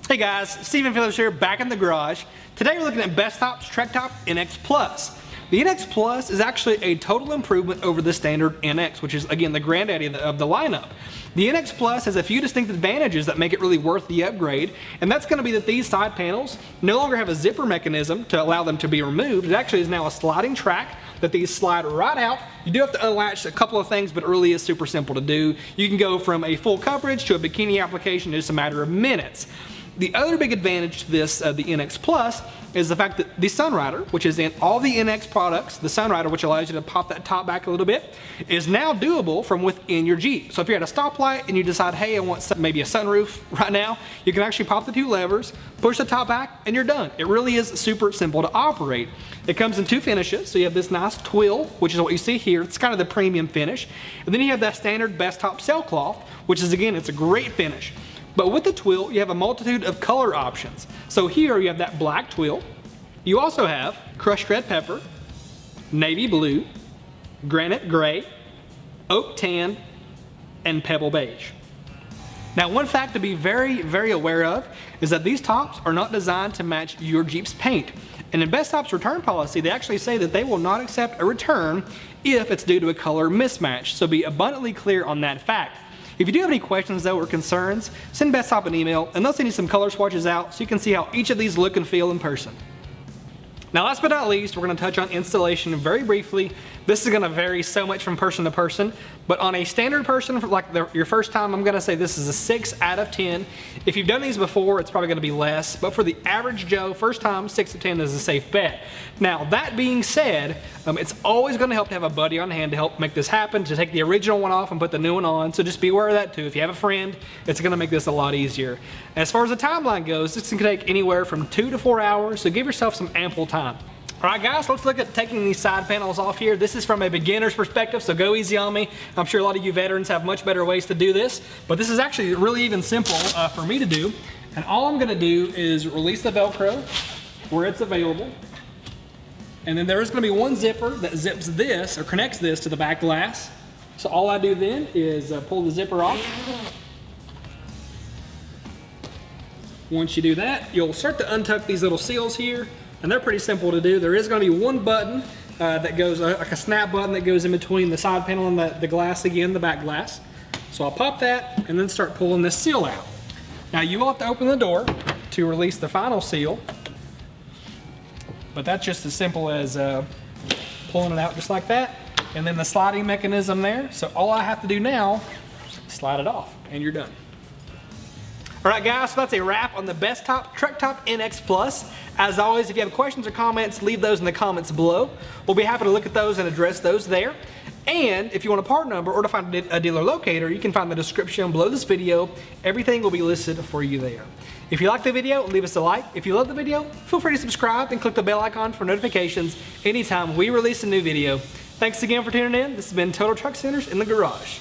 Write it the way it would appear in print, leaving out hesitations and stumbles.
Hey guys, Stephen Phillips here, back in the garage. Today we're looking at Bestop's Trektop NX Plus. The NX Plus is actually a total improvement over the standard NX, which is again the granddaddy of the lineup. The NX Plus has a few distinct advantages that make it really worth the upgrade, and that's going to be that these side panels no longer have a zipper mechanism to allow them to be removed. It actually is now a sliding track that these slide right out. You do have to unlatch a couple of things, but it really is super simple to do. You can go from a full coverage to a bikini application in just a matter of minutes. The other big advantage to this, the NX Plus, is the fact that the Sunrider, which is in all the NX products, the Sunrider, which allows you to pop that top back a little bit, is now doable from within your Jeep. So if you're at a stoplight and you decide, hey, I want maybe a sunroof right now, you can actually pop the two levers, push the top back, and you're done. It really is super simple to operate. It comes in two finishes, so you have this nice twill, which is what you see here. It's kind of the premium finish. And then you have that standard Bestop sailcloth, which is, again, it's a great finish. But with the twill, you have a multitude of color options. So here you have that black twill. You also have crushed red pepper, navy blue, granite gray, oak tan, and pebble beige. Now, one fact to be very, very aware of is that these tops are not designed to match your Jeep's paint. And in Bestop's return policy, they actually say that they will not accept a return if it's due to a color mismatch. So be abundantly clear on that fact. If you do have any questions though or concerns, send Bestop an email and they'll send you some color swatches out so you can see how each of these look and feel in person. Now, last but not least, we're going to touch on installation very briefly. This is going to vary so much from person to person, but on a standard person, like your first time, I'm going to say this is a 6 out of 10. If you've done these before, it's probably going to be less, but for the average Joe, first time, 6 to 10 is a safe bet. Now, that being said, it's always going to help to have a buddy on hand to help make this happen, to take the original one off and put the new one on, so just be aware of that too. If you have a friend, it's going to make this a lot easier. As far as the timeline goes, this can take anywhere from 2 to 4 hours, so give yourself some ample time. Alright guys, let's look at taking these side panels off here. This is from a beginner's perspective, so go easy on me. I'm sure a lot of you veterans have much better ways to do this, but this is actually really even simple for me to do. And all I'm going to do is release the Velcro where it's available. And then there is going to be one zipper that zips this, or connects this to the back glass. So all I do then is pull the zipper off. Once you do that, you'll start to untuck these little seals here. And they're pretty simple to do. There is going to be one button that goes, like a snap button that goes in between the side panel and the glass again, the back glass. So I'll pop that and then start pulling this seal out. Now you will have to open the door to release the final seal, but that's just as simple as pulling it out just like that. And then the sliding mechanism there. So all I have to do now is slide it off and you're done. Alright guys, so that's a wrap on the Bestop Trektop NX Plus. As always, if you have questions or comments, leave those in the comments below. We'll be happy to look at those and address those there. And if you want a part number or to find a dealer locator, you can find the description below this video. Everything will be listed for you there. If you like the video, leave us a like. If you love the video, feel free to subscribe and click the bell icon for notifications anytime we release a new video. Thanks again for tuning in. This has been Total Truck Centers in the Garage.